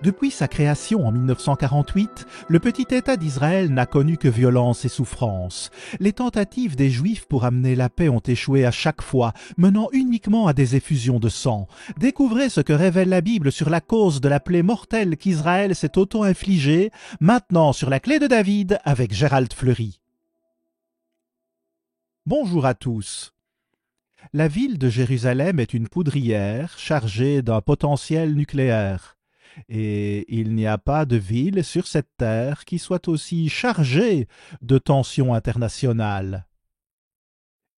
Depuis sa création en 1948, le petit État d'Israël n'a connu que violence et souffrance. Les tentatives des Juifs pour amener la paix ont échoué à chaque fois, menant uniquement à des effusions de sang. Découvrez ce que révèle la Bible sur la cause de la plaie mortelle qu'Israël s'est auto-infligée, maintenant sur la clé de David avec Gérald Fleury. Bonjour à tous. La ville de Jérusalem est une poudrière chargée d'un potentiel nucléaire. Et il n'y a pas de ville sur cette terre qui soit aussi chargée de tensions internationales.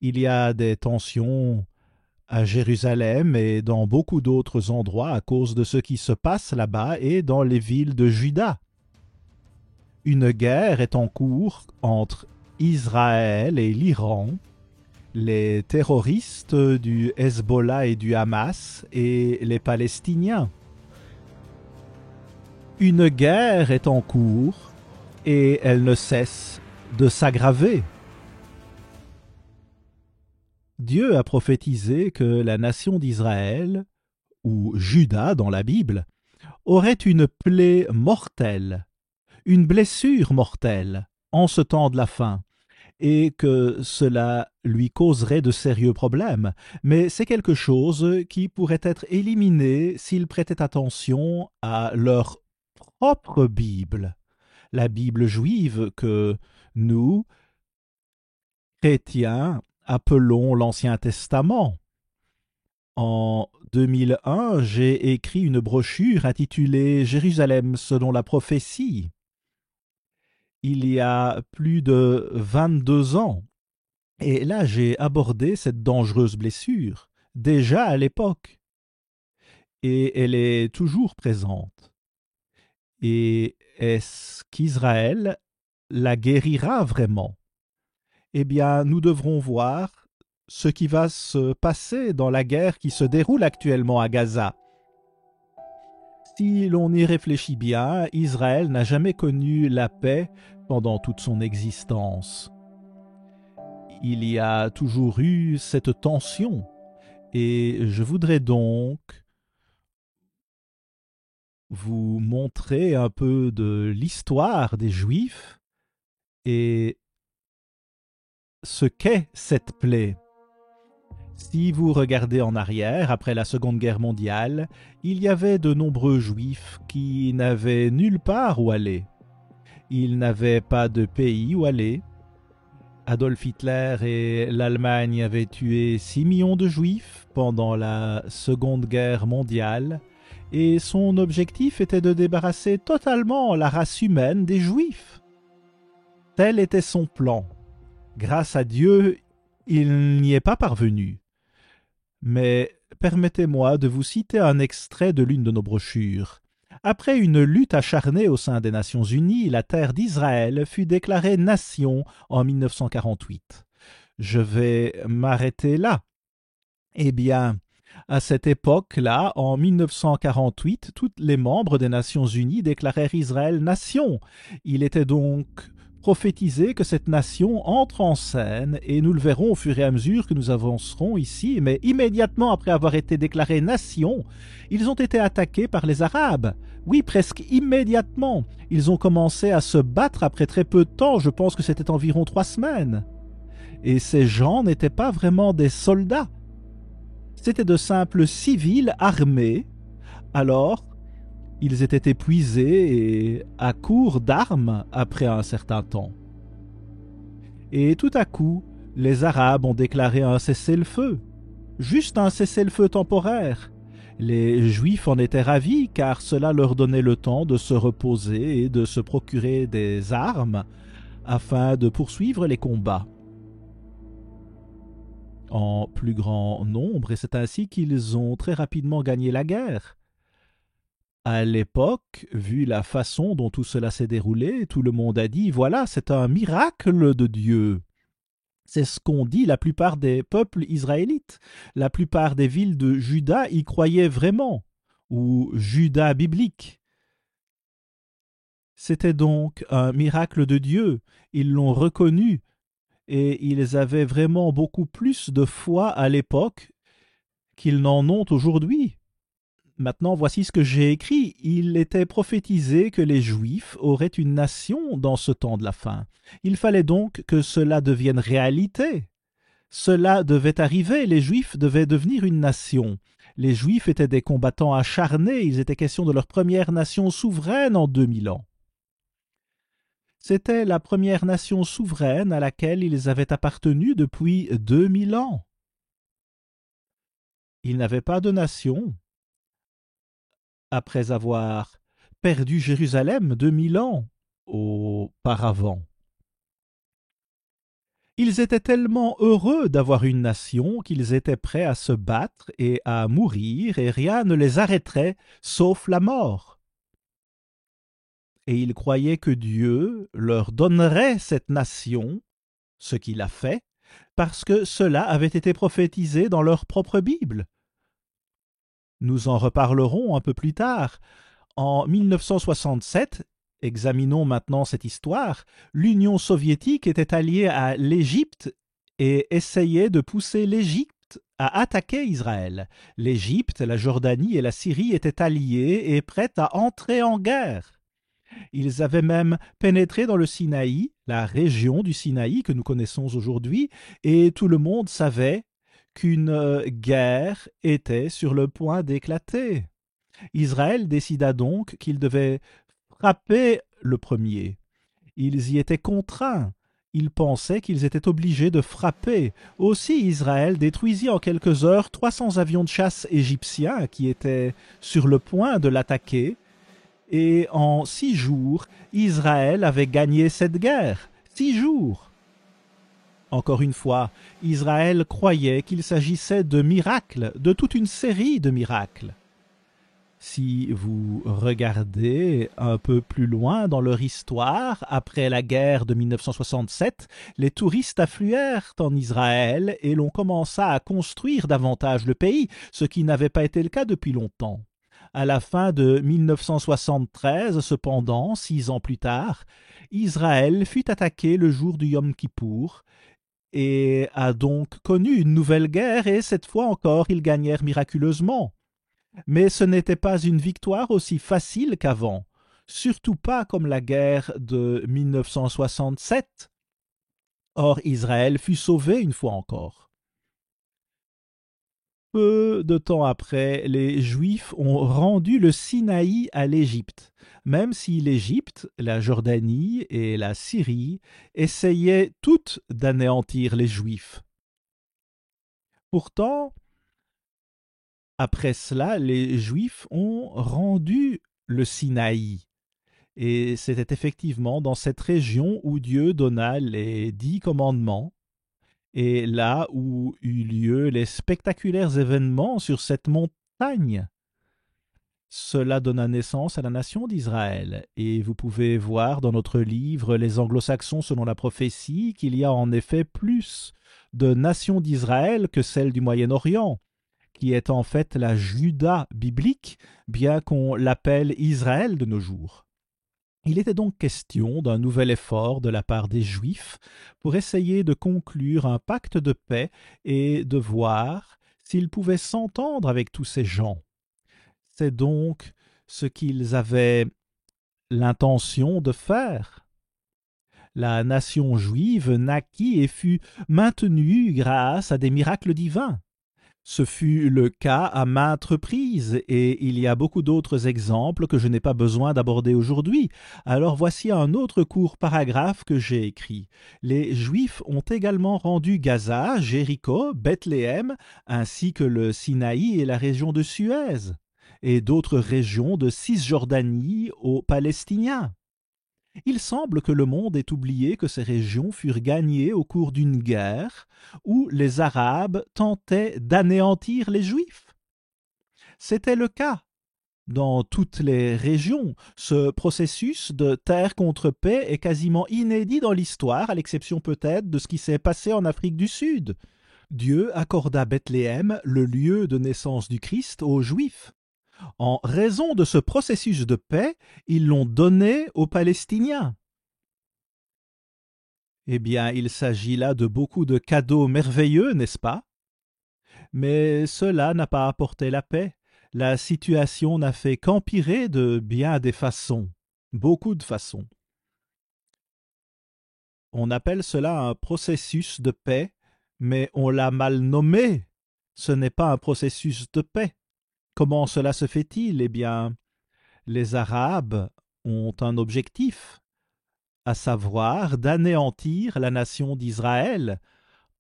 Il y a des tensions à Jérusalem et dans beaucoup d'autres endroits à cause de ce qui se passe là-bas et dans les villes de Juda. Une guerre est en cours entre Israël et l'Iran, les terroristes du Hezbollah et du Hamas et les Palestiniens. Une guerre est en cours et elle ne cesse de s'aggraver. Dieu a prophétisé que la nation d'Israël, ou Juda dans la Bible, aurait une plaie mortelle, une blessure mortelle en ce temps de la fin, et que cela lui causerait de sérieux problèmes. Mais c'est quelque chose qui pourrait être éliminé s'ils prêtaient attention à leur propre Bible, la Bible juive que nous, chrétiens, appelons l'Ancien Testament. En 2001, j'ai écrit une brochure intitulée « Jérusalem selon la prophétie ». Il y a plus de 22 ans. Et là, j'ai abordé cette dangereuse blessure, déjà à l'époque. Et elle est toujours présente. Et est-ce qu'Israël la guérira vraiment? Eh bien, nous devrons voir ce qui va se passer dans la guerre qui se déroule actuellement à Gaza. Si l'on y réfléchit bien, Israël n'a jamais connu la paix pendant toute son existence. Il y a toujours eu cette tension, et je voudrais donc vous montrer un peu de l'histoire des Juifs et ce qu'est cette plaie. Si vous regardez en arrière, après la Seconde Guerre mondiale, il y avait de nombreux Juifs qui n'avaient nulle part où aller. Ils n'avaient pas de pays où aller. Adolf Hitler et l'Allemagne avaient tué 6 millions de Juifs pendant la Seconde Guerre mondiale, et son objectif était de débarrasser totalement la race humaine des Juifs. Tel était son plan. Grâce à Dieu, il n'y est pas parvenu. Mais permettez-moi de vous citer un extrait de l'une de nos brochures. Après une lutte acharnée au sein des Nations Unies, la terre d'Israël fut déclarée nation en 1948. Je vais m'arrêter là. Eh bien, à cette époque-là, en 1948, tous les membres des Nations Unies déclarèrent Israël nation. Il était donc prophétisé que cette nation entre en scène, et nous le verrons au fur et à mesure que nous avancerons ici, mais immédiatement après avoir été déclarés nation, ils ont été attaqués par les Arabes. Oui, presque immédiatement. Ils ont commencé à se battre après très peu de temps, je pense que c'était environ 3 semaines. Et ces gens n'étaient pas vraiment des soldats. C'étaient de simples civils armés. Alors, ils étaient épuisés et à court d'armes après un certain temps. Et tout à coup, les Arabes ont déclaré un cessez-le-feu. Juste un cessez-le-feu temporaire. Les Juifs en étaient ravis car cela leur donnait le temps de se reposer et de se procurer des armes afin de poursuivre les combats en plus grand nombre, et c'est ainsi qu'ils ont très rapidement gagné la guerre. À l'époque, vu la façon dont tout cela s'est déroulé, tout le monde a dit « Voilà, c'est un miracle de Dieu ». C'est ce qu'ont dit la plupart des peuples israélites. La plupart des villes de Juda y croyaient vraiment, ou Juda biblique. C'était donc un miracle de Dieu. Ils l'ont reconnu, et ils avaient vraiment beaucoup plus de foi à l'époque qu'ils n'en ont aujourd'hui. Maintenant, voici ce que j'ai écrit. Il était prophétisé que les Juifs auraient une nation dans ce temps de la fin. Il fallait donc que cela devienne réalité. Cela devait arriver, les Juifs devaient devenir une nation. Les Juifs étaient des combattants acharnés, il était question de leur première nation souveraine en 2000 ans. C'était la première nation souveraine à laquelle ils avaient appartenu depuis 2000 ans. Ils n'avaient pas de nation après avoir perdu Jérusalem 2000 ans auparavant. Ils étaient tellement heureux d'avoir une nation qu'ils étaient prêts à se battre et à mourir, et rien ne les arrêterait sauf la mort. Et ils croyaient que Dieu leur donnerait cette nation, ce qu'il a fait, parce que cela avait été prophétisé dans leur propre Bible. Nous en reparlerons un peu plus tard. En 1967, examinons maintenant cette histoire, l'Union soviétique était alliée à l'Égypte et essayait de pousser l'Égypte à attaquer Israël. L'Égypte, la Jordanie et la Syrie étaient alliées et prêtes à entrer en guerre. Ils avaient même pénétré dans le Sinaï, la région du Sinaï que nous connaissons aujourd'hui, et tout le monde savait qu'une guerre était sur le point d'éclater. Israël décida donc qu'il devait frapper le premier. Ils y étaient contraints. Ils pensaient qu'ils étaient obligés de frapper. Aussi Israël détruisit en quelques heures 300 avions de chasse égyptiens qui étaient sur le point de l'attaquer. Et en 6 jours, Israël avait gagné cette guerre. 6 jours. Encore une fois, Israël croyait qu'il s'agissait de miracles, de toute une série de miracles. Si vous regardez un peu plus loin dans leur histoire, après la guerre de 1967, les touristes affluèrent en Israël et l'on commença à construire davantage le pays, ce qui n'avait pas été le cas depuis longtemps. À la fin de 1973, cependant, 6 ans plus tard, Israël fut attaqué le jour du Yom Kippour et a donc connu une nouvelle guerre et cette fois encore ils gagnèrent miraculeusement. Mais ce n'était pas une victoire aussi facile qu'avant, surtout pas comme la guerre de 1967. Or Israël fut sauvé une fois encore. Peu de temps après, les Juifs ont rendu le Sinaï à l'Égypte, même si l'Égypte, la Jordanie et la Syrie essayaient toutes d'anéantir les Juifs. Pourtant, après cela, les Juifs ont rendu le Sinaï. Et c'était effectivement dans cette région où Dieu donna les 10 commandements, et là où eut lieu les spectaculaires événements sur cette montagne. Cela donna naissance à la nation d'Israël, et vous pouvez voir dans notre livre Les Anglo-Saxons selon la prophétie qu'il y a en effet plus de nations d'Israël que celles du Moyen-Orient, qui est en fait la Juda biblique, bien qu'on l'appelle Israël de nos jours. Il était donc question d'un nouvel effort de la part des Juifs pour essayer de conclure un pacte de paix et de voir s'ils pouvaient s'entendre avec tous ces gens. C'est donc ce qu'ils avaient l'intention de faire. La nation juive naquit et fut maintenue grâce à des miracles divins. Ce fut le cas à maintes reprises, et il y a beaucoup d'autres exemples que je n'ai pas besoin d'aborder aujourd'hui. Alors voici un autre court paragraphe que j'ai écrit. Les Juifs ont également rendu Gaza, Jéricho, Bethléem, ainsi que le Sinaï et la région de Suez, et d'autres régions de Cisjordanie aux Palestiniens. Il semble que le monde ait oublié que ces régions furent gagnées au cours d'une guerre où les Arabes tentaient d'anéantir les Juifs. C'était le cas dans toutes les régions. Ce processus de terre contre paix est quasiment inédit dans l'histoire, à l'exception peut-être de ce qui s'est passé en Afrique du Sud. Dieu accorda Bethléem, le lieu de naissance du Christ, aux Juifs. En raison de ce processus de paix, ils l'ont donné aux Palestiniens. Eh bien, il s'agit là de beaucoup de cadeaux merveilleux, n'est-ce pas? Mais cela n'a pas apporté la paix. la situation n'a fait qu'empirer de bien des façons, beaucoup de façons. On appelle cela un processus de paix, mais on l'a mal nommé. Ce n'est pas un processus de paix. Comment cela se fait-il? Eh bien, les Arabes ont un objectif, à savoir d'anéantir la nation d'Israël,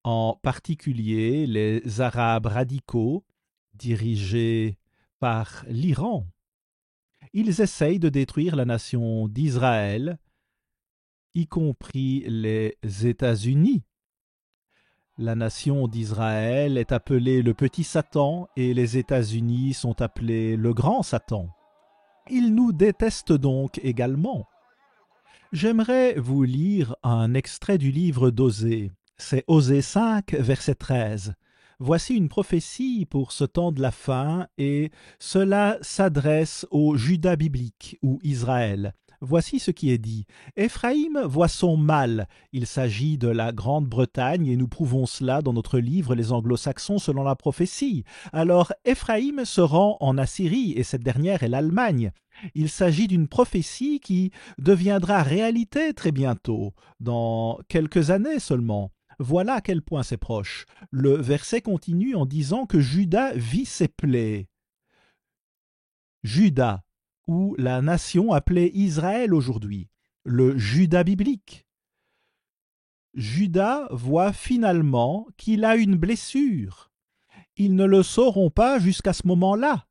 en particulier les Arabes radicaux dirigés par l'Iran. Ils essayent de détruire la nation d'Israël, y compris les États-Unis. La nation d'Israël est appelée le petit Satan et les États-Unis sont appelés le grand Satan. Ils nous détestent donc également. J'aimerais vous lire un extrait du livre d'Osée. C'est Osée 5, verset 13. Voici une prophétie pour ce temps de la fin, et cela s'adresse au Juda biblique, ou Israël. Voici ce qui est dit. Éphraïm voit son mal. Il s'agit de la Grande-Bretagne, et nous prouvons cela dans notre livre Les Anglo-Saxons selon la prophétie. Alors Éphraïm se rend en Assyrie, et cette dernière est l'Allemagne. Il s'agit d'une prophétie qui deviendra réalité très bientôt, dans quelques années seulement. Voilà à quel point c'est proche. Le verset continue en disant que Juda vit ses plaies. Juda, ou la nation appelée Israël aujourd'hui, le Juda biblique. Juda voit finalement qu'il a une blessure. Ils ne le sauront pas jusqu'à ce moment-là.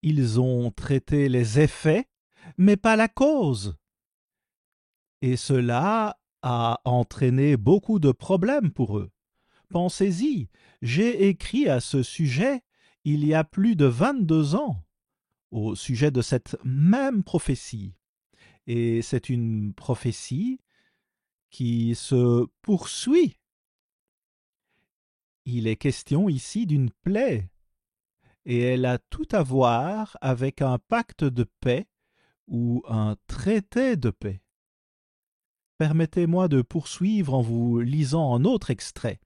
Ils ont traité les effets, mais pas la cause. Et cela a entraîné beaucoup de problèmes pour eux. Pensez-y, j'ai écrit à ce sujet il y a plus de 22 ans, au sujet de cette même prophétie. Et c'est une prophétie qui se poursuit. Il est question ici d'une plaie, et elle a tout à voir avec un pacte de paix ou un traité de paix. Permettez-moi de poursuivre en vous lisant un autre extrait.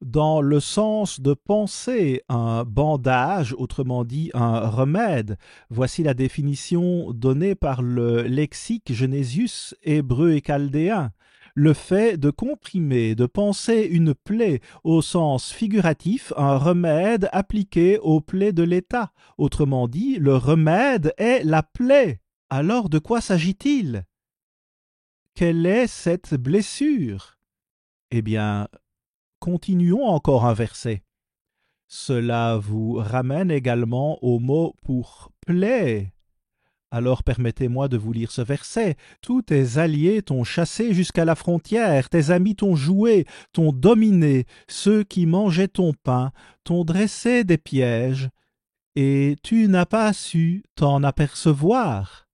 Dans le sens de penser un bandage, autrement dit un remède, voici la définition donnée par le lexique Genésius hébreu et chaldéen. Le fait de comprimer, de penser une plaie au sens figuratif, un remède appliqué aux plaies de l'État. Autrement dit, le remède est la plaie. Alors de quoi s'agit-il? Quelle est cette blessure? Eh bien, continuons encore un verset. Cela vous ramène également au mot pour plaie. Alors permettez-moi de vous lire ce verset. Tous tes alliés t'ont chassé jusqu'à la frontière, tes amis t'ont joué, t'ont dominé, ceux qui mangeaient ton pain t'ont dressé des pièges, et tu n'as pas su t'en apercevoir.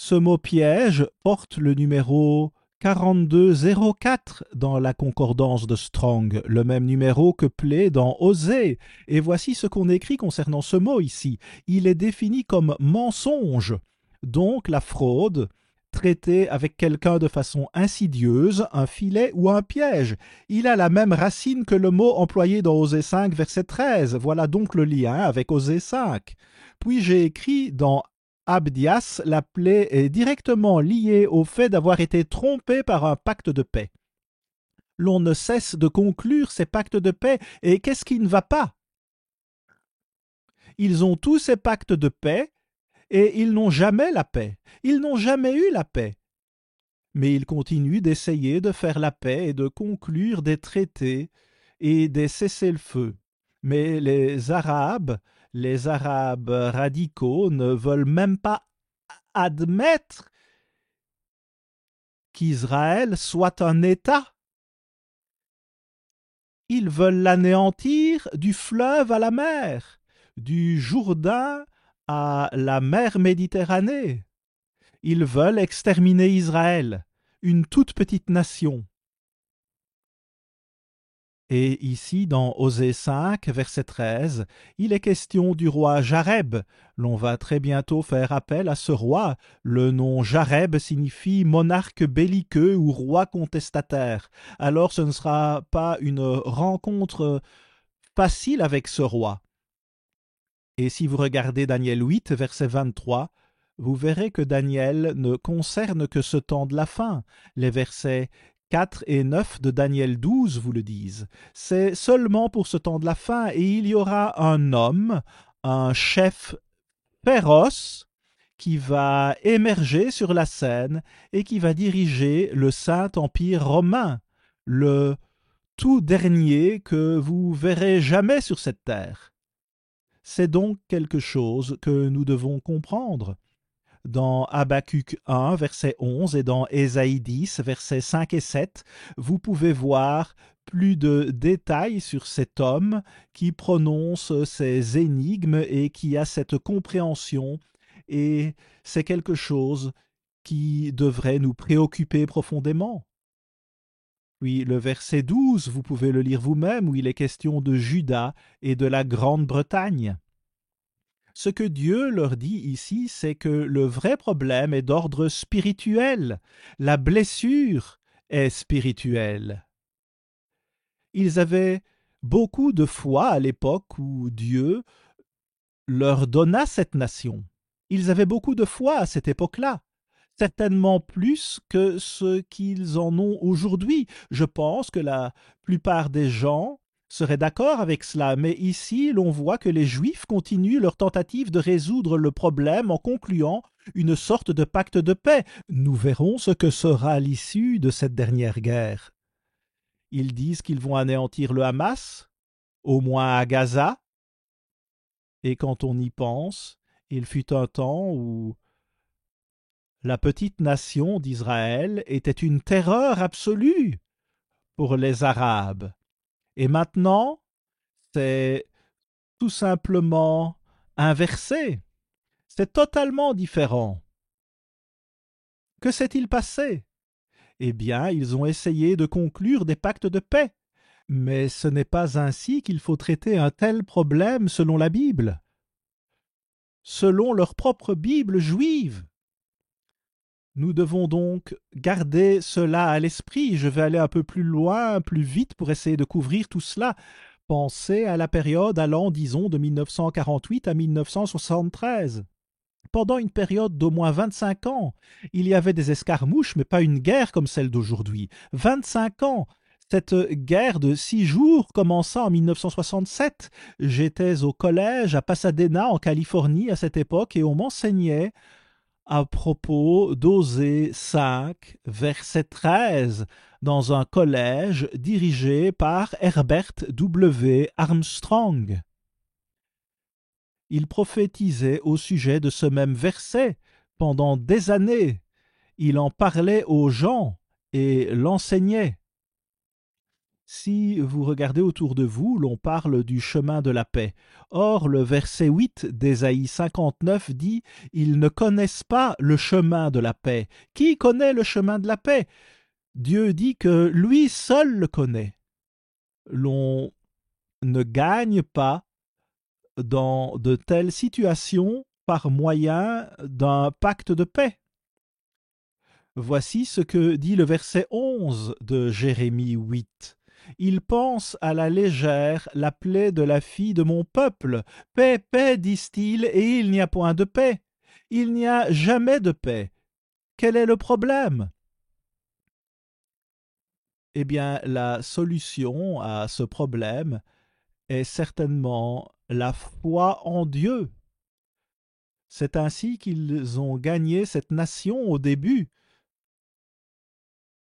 Ce mot piège porte le numéro 4204 dans la concordance de Strong, le même numéro que plaît dans Osée. Et voici ce qu'on écrit concernant ce mot ici. Il est défini comme mensonge, donc la fraude, traitée avec quelqu'un de façon insidieuse, un filet ou un piège. Il a la même racine que le mot employé dans Osée 5, verset 13. Voilà donc le lien avec Osée 5. Puis j'ai écrit dans Abdias, la plaie est directement liée au fait d'avoir été trompé par un pacte de paix. L'on ne cesse de conclure ces pactes de paix, et qu'est-ce qui ne va pas? Ils ont tous ces pactes de paix, et ils n'ont jamais la paix. Ils n'ont jamais eu la paix. Mais ils continuent d'essayer de faire la paix et de conclure des traités et des cessez-le-feu. Mais les Arabes radicaux ne veulent même pas admettre qu'Israël soit un État. Ils veulent l'anéantir du fleuve à la mer, du Jourdain à la mer Méditerranée. Ils veulent exterminer Israël, une toute petite nation. Et ici, dans Osée 5, verset 13, il est question du roi Jareb. L'on va très bientôt faire appel à ce roi. Le nom Jareb signifie monarque belliqueux ou roi contestataire. Alors ce ne sera pas une rencontre facile avec ce roi. Et si vous regardez Daniel 8, verset 23, vous verrez que Daniel ne concerne que ce temps de la fin. Les versets 4 et 9 de Daniel 12 vous le disent. C'est seulement pour ce temps de la fin, et il y aura un homme, un chef féroce, qui va émerger sur la scène et qui va diriger le Saint-Empire romain, le tout dernier que vous verrez jamais sur cette terre. C'est donc quelque chose que nous devons comprendre. Dans Habacuc 1, verset 11, et dans Ésaïe 10, versets 5 et 7, vous pouvez voir plus de détails sur cet homme qui prononce ces énigmes et qui a cette compréhension, et c'est quelque chose qui devrait nous préoccuper profondément. Oui, le verset 12, vous pouvez le lire vous-même, où il est question de Juda et de la Grande-Bretagne. Ce que Dieu leur dit ici, c'est que le vrai problème est d'ordre spirituel. La blessure est spirituelle. Ils avaient beaucoup de foi à l'époque où Dieu leur donna cette nation. Ils avaient beaucoup de foi à cette époque-là, certainement plus que ce qu'ils en ont aujourd'hui. Je pense que la plupart des gens seraient d'accord avec cela, mais ici l'on voit que les Juifs continuent leur tentative de résoudre le problème en concluant une sorte de pacte de paix. Nous verrons ce que sera l'issue de cette dernière guerre. Ils disent qu'ils vont anéantir le Hamas, au moins à Gaza, et quand on y pense, il fut un temps où la petite nation d'Israël était une terreur absolue pour les Arabes. Et maintenant, c'est tout simplement inversé. C'est totalement différent. Que s'est-il passé? Eh bien, ils ont essayé de conclure des pactes de paix. Mais ce n'est pas ainsi qu'il faut traiter un tel problème selon la Bible, selon leur propre Bible juive. Nous devons donc garder cela à l'esprit. Je vais aller un peu plus loin, plus vite pour essayer de couvrir tout cela. Pensez à la période allant, disons, de 1948 à 1973. Pendant une période d'au moins 25 ans, il y avait des escarmouches, mais pas une guerre comme celle d'aujourd'hui. 25 ans! Cette guerre de 6 jours commença en 1967. J'étais au collège à Pasadena, en Californie, à cette époque, et on m'enseignait à propos d'Osée 5, verset 13, dans un collège dirigé par Herbert W. Armstrong. Il prophétisait au sujet de ce même verset pendant des années. Il en parlait aux gens et l'enseignait. Si vous regardez autour de vous, l'on parle du chemin de la paix. Or, le verset 8 d'Ésaïe 59 dit « Ils ne connaissent pas le chemin de la paix. » Qui connaît le chemin de la paix? Dieu dit que lui seul le connaît. L'on ne gagne pas dans de telles situations par moyen d'un pacte de paix. Voici ce que dit le verset 11 de Jérémie 8. Il pense à la légère la plaie de la fille de mon peuple. Paix, paix, disent-ils, et il n'y a point de paix. Il n'y a jamais de paix. Quel est le problème? Eh bien, la solution à ce problème est certainement la foi en Dieu. C'est ainsi qu'ils ont gagné cette nation au début.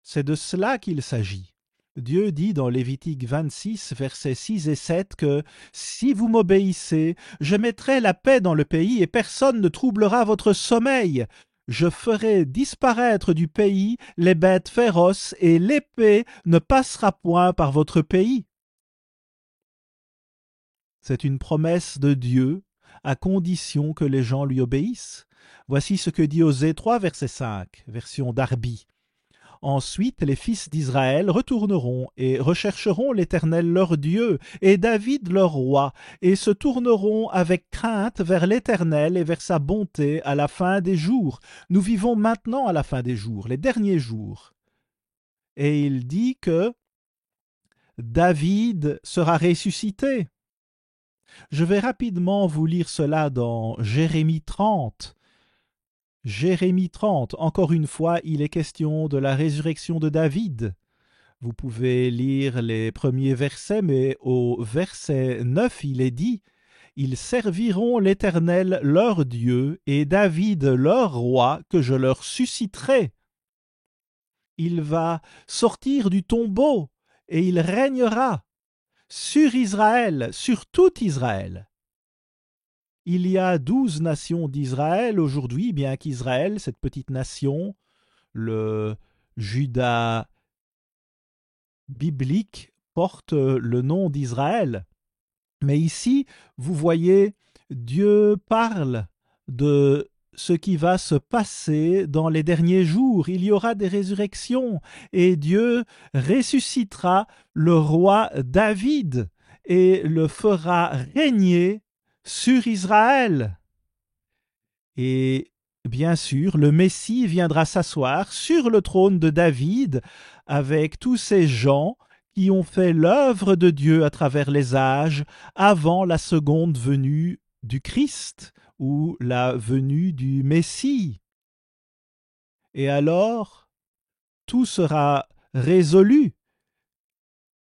C'est de cela qu'il s'agit. Dieu dit dans Lévitique 26, versets 6 et 7 que « Si vous m'obéissez, je mettrai la paix dans le pays et personne ne troublera votre sommeil. Je ferai disparaître du pays les bêtes féroces et l'épée ne passera point par votre pays. » C'est une promesse de Dieu à condition que les gens lui obéissent. Voici ce que dit Osée 3, verset 5, version Darby. Ensuite, les fils d'Israël retourneront et rechercheront l'Éternel leur Dieu et David leur roi, et se tourneront avec crainte vers l'Éternel et vers sa bonté à la fin des jours. Nous vivons maintenant à la fin des jours, les derniers jours. Et il dit que David sera ressuscité. Je vais rapidement vous lire cela dans Jérémie 30. Jérémie 30, encore une fois, il est question de la résurrection de David. Vous pouvez lire les premiers versets, mais au verset 9, il est dit « Ils serviront l'Éternel leur Dieu et David leur roi que je leur susciterai. Il va sortir du tombeau et il régnera sur Israël, sur tout Israël. » Il y a 12 nations d'Israël aujourd'hui, bien qu'Israël, cette petite nation, le Juda biblique, porte le nom d'Israël. Mais ici, vous voyez, Dieu parle de ce qui va se passer dans les derniers jours. Il y aura des résurrections et Dieu ressuscitera le roi David et le fera régner sur Israël. Et bien sûr, le Messie viendra s'asseoir sur le trône de David avec tous ces gens qui ont fait l'œuvre de Dieu à travers les âges avant la seconde venue du Christ ou la venue du Messie. Et alors, tout sera résolu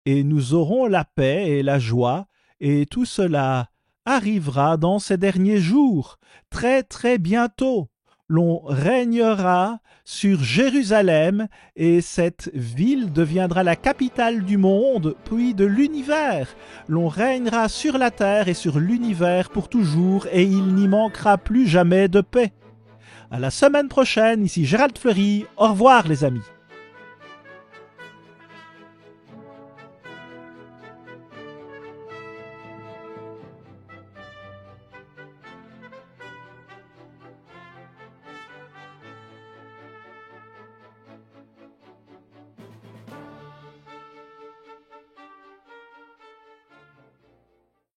et nous aurons la paix et la joie, et tout cela arrivera dans ces derniers jours, très très bientôt. L'on régnera sur Jérusalem et cette ville deviendra la capitale du monde, puis de l'univers. L'on régnera sur la terre et sur l'univers pour toujours et il n'y manquera plus jamais de paix. À la semaine prochaine, ici Gérald Fleury. Au revoir les amis.